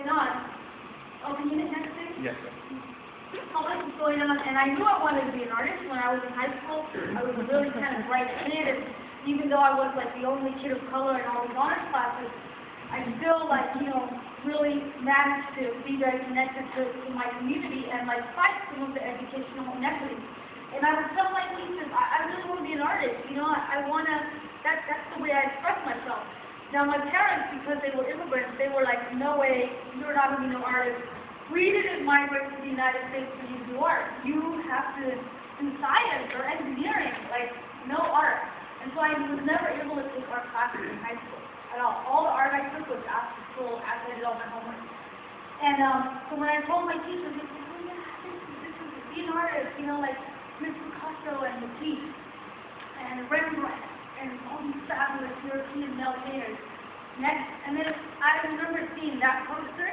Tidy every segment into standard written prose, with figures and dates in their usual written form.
going on. Oh, can you next thing? Yes, sir. How much is going on? And I knew I wanted to be an artist when I was in high school. I was a really kind of bright kid, and even though I was like the only kid of color in all these honors classes, I still really managed to be very connected to my community and fight some of the educational inequities. And I would tell my nieces, I really want to be an artist. I want to. That's the way I express myself. Now my parents, because they were immigrants, they were like, no way, you're not going to be no artist. We didn't migrate to the United States for you to do art. You have to do science or engineering, no art. And so I was never able to take art classes in high school at all. All the art I took was after school, after I did all my homework. And so when I told my teachers, they said, oh yeah, this is be an artist, like Miss Picasso and Matisse and Rembrandt and all these fabulous European male painters. And then I remember seeing that poster.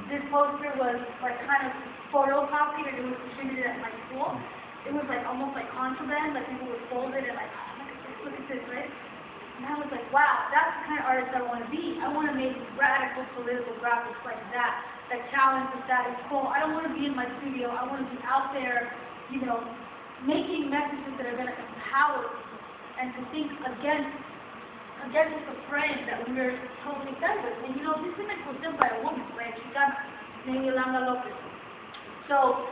This poster was kind of photocopied and it was distributed at my school. It was almost like contraband, people would fold it and look at this, right? And I was like, wow, that's the kind of artist I want to be. I want to make radical political graphics like that challenge the status quo. I don't want to be in my studio. I want to be out there, making messages that are going to empower people and to think against the frame that we're totally fed with. And this image was done by a woman, right? She got named Yolanda Lopez. So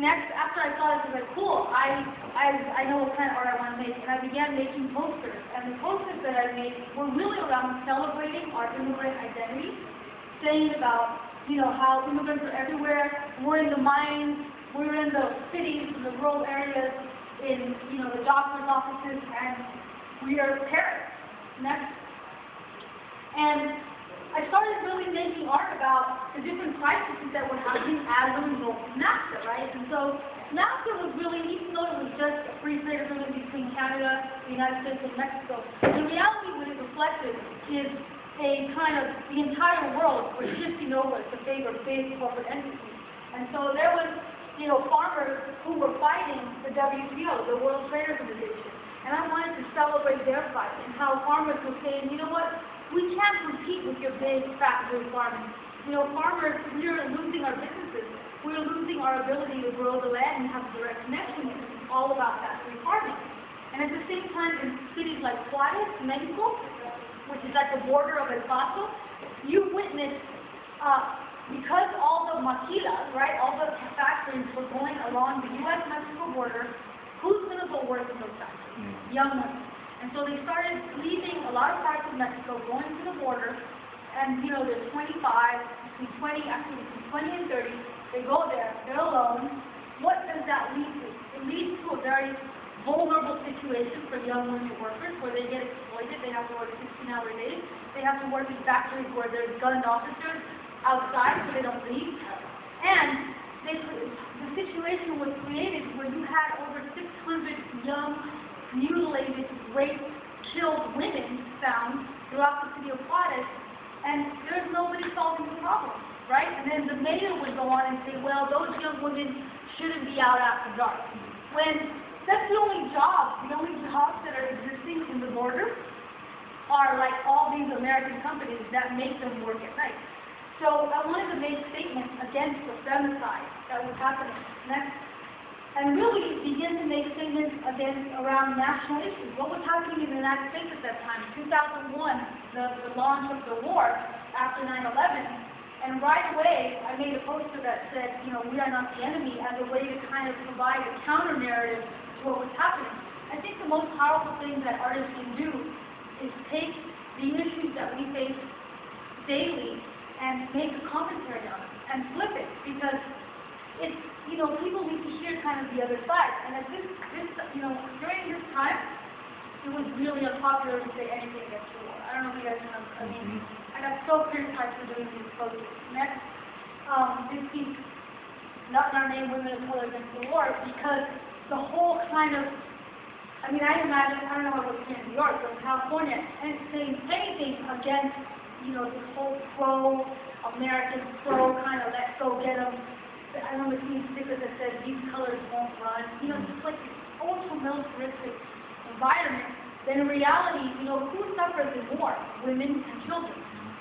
next, after I saw this, I was like, cool, I know what kind of art I want to make. And I began making posters. And the posters that I made were really around celebrating our immigrant identity, saying about, how immigrants are everywhere. We're in the mines, we're in the cities, in the rural areas, in, the doctor's offices, and we are parents. And I started really making art about the different crises that were happening as a result of NAFTA, right? And so NAFTA was really, even though it was just a free trade agreement between Canada, the United States, and Mexico, in reality what it reflected is a kind of, the entire world was shifting over to favor big corporate entities. And so there was, farmers who were fighting the WTO, the World Trade Organization. And I wanted to celebrate their fight and how farmers were saying, you know what, we can't compete with your big factory farming. Farmers, we are losing our businesses. We are losing our ability to grow the land and have a direct connection with it. It's all about factory farming. And at the same time, in cities like Juarez, Mexico, which is at the border of El Paso, you witnessed, because all the maquilas, right, all the factories were going along the U.S.-Mexico border, who's going to go work in those factories? Young women. And so they started leaving a lot of parts of Mexico, going to the border, and there's 25, between 20 and 30, they go there, they're alone. What does that lead to? It leads to a very vulnerable situation for young women workers where they get exploited, they have to work 16-hour days, they have to work in factories where there's gunned officers outside so they don't leave. And the situation was created where you had over 600 young, mutilated, raped, killed women found throughout the city of Juarez, and there's nobody solving the problem, right? And then the mayor would go on and say, well, those young women shouldn't be out after dark. When that's the only jobs that are existing in the border are all these American companies that make them work at night. So I wanted to make statements against the femicide that was happening next, and really begin to make statements around national issues. What was happening in the United States at that time? 2001, the launch of the war after 9/11, and right away I made a poster that said, we are not the enemy, as a way to kind of provide a counter narrative to what was happening. I think the most powerful thing that artists can do is take the issues that we face daily and make a commentary on it and flip it, because it's, people need to hear kind of the other side. And at this during this time, it was really unpopular to say anything against the war. I don't know if you guys know. I mean, I got so criticized for doing these posters. Next, this piece, Not in Our Name, Women of Color Against the War, because the whole kind of, I imagine, I don't know how it was here in New York, but in California, and it's saying anything against, this whole pro-American, kind of let's go get them. I remember seeing stickers that said, these colors won't run. Just like this ultra-militaristic environment. Then in reality, who suffers in war? Women and children.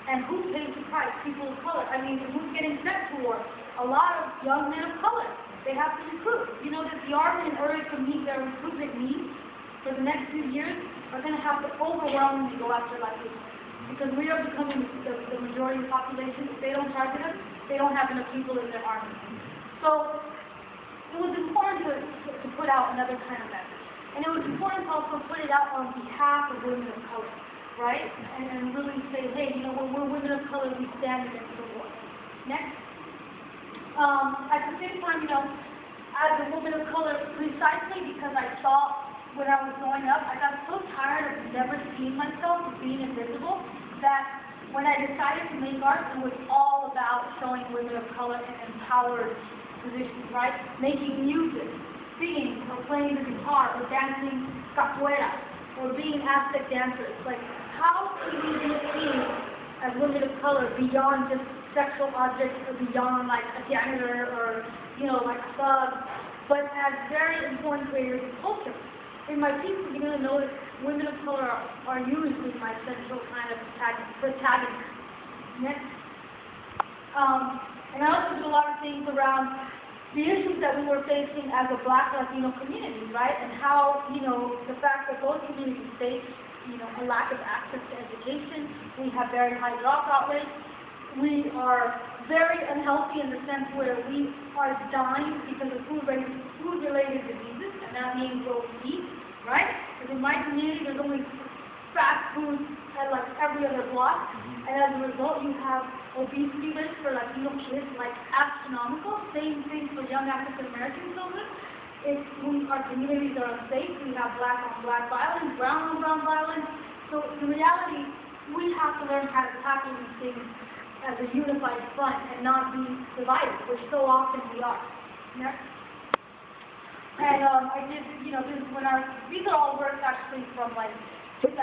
And who pays the price? People of color. I mean, who's getting sent to war? A lot of young men of color. They have to recruit. You know that the Army, in order to meet their recruitment needs for the next few years, are going to have to overwhelmingly go after Latinos. Because we are becoming the majority of the population. If they don't target us, they don't have enough people in their army. So it was important to put out another kind of message. And it was important to also put it out on behalf of women of color, right? And really say, hey, you know, when we're women of color, we stand against the war. Next. At the same time, you know, as a woman of color, precisely because I saw when I was growing up, I got so tired of never seeing myself as being invisible that when I decided to make art, it was all about showing women of color in empowered positions, right? Making music, singing, or playing the guitar, or dancing capoeira, or being Aztec dancers. Like, how can we be seen as women of color beyond just sexual objects, or beyond like a janitor, or, you know, like a thug, but as very important creators of culture? In my piece, you're going to notice women of color are usually my central kind of protagonist. Next. And I also did a lot of things around the issues that we were facing as a Black Latino community, right? And how, you know, the fact that those communities face, you know, a lack of access to education. We have very high dropout rates. We are very unhealthy in the sense where we are dying because of food-related diseases, and that means what we eat, right? Because in my community, there's only fast food at like every other block, and as a result, you have obesity rates for Latino kids like astronomical. Same thing for young African American children. Our communities are unsafe. We have black on black violence, brown on brown violence. So in reality, we have to learn how to tackle these things as a unified front and not be divided, which so often we are. Next. And I did, you know, these are all works actually from like 2005,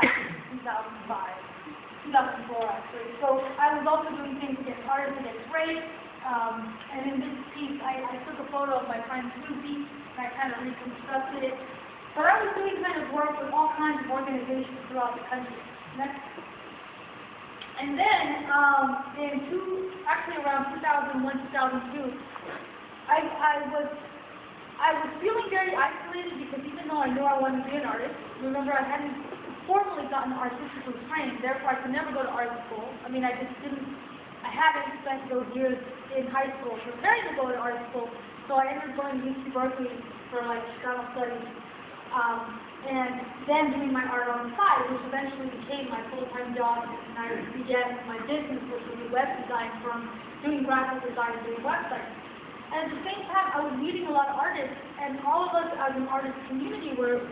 2004 actually. So I was also doing things against artists against race. And in this piece, I took a photo of my friend Susie, and I kind of reconstructed it. But I was doing kind of work with all kinds of organizations throughout the country. Next. And then, actually around 2001, 2002, I was feeling very isolated because even though I knew I wanted to be an artist, remember I hadn't formally gotten artistically trained, therefore I could never go to art school. I mean, I hadn't spent those years in high school preparing to go to art school, so I ended up going to UC Berkeley for like Chicago studies. And then doing my art on the side, which eventually became my full-time job, and I began my business, which was a web design firm, doing graphic design and doing websites. And at the same time, I was meeting a lot of artists, and all of us as an artist community were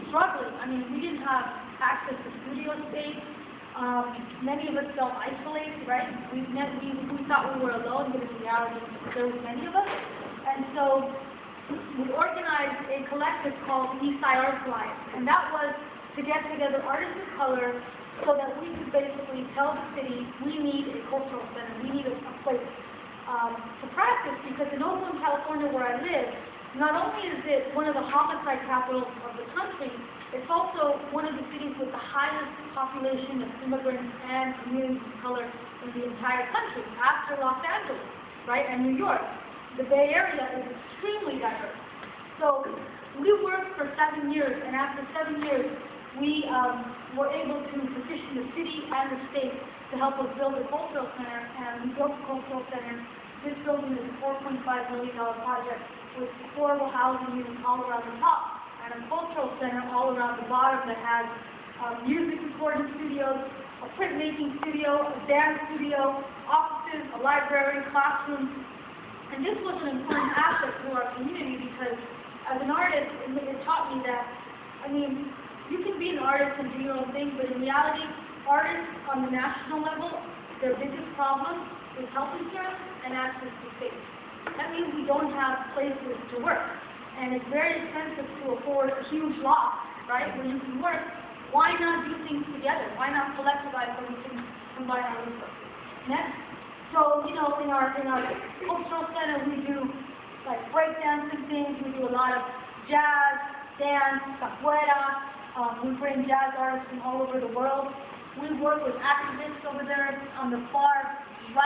struggling. I mean, we didn't have access to studio space. Many of us felt isolated, right? We thought we were alone, but in reality, there were many of us. And so we organized a collective called Eastside Art Alliance, and that was to get together artists of color so that we could basically tell the city, we need a cultural center, we need a place to practice, because in Oakland, California, where I live, not only is it one of the homicide capitals of the country, it's also one of the cities with the highest population of immigrants and communities of color in the entire country, after Los Angeles, right, and New York. The Bay Area is extremely diverse. So we worked for 7 years, and after 7 years, we were able to petition the city and the state to help us build a cultural center, and we built a cultural center. This building is a $4.5 million project with affordable housing units all around the top, and a cultural center all around the bottom that has music recording studios, a printmaking studio, a dance studio, offices, a library, classrooms. And this was an important asset to our community because as an artist, it taught me that, I mean, you can be an artist and do your own thing, but in reality, artists on the national level, their biggest problem is health insurance and access to space. That means we don't have places to work. And it's very expensive to afford a huge lot, right, where you can work. Why not do things together? Why not collectivize so we can combine our resources? Next. So, you know, in our cultural center, we do like breakdancing things. We do a lot of jazz, dance, capoeira. We bring jazz artists from all over the world. We work with activists over there on the far right.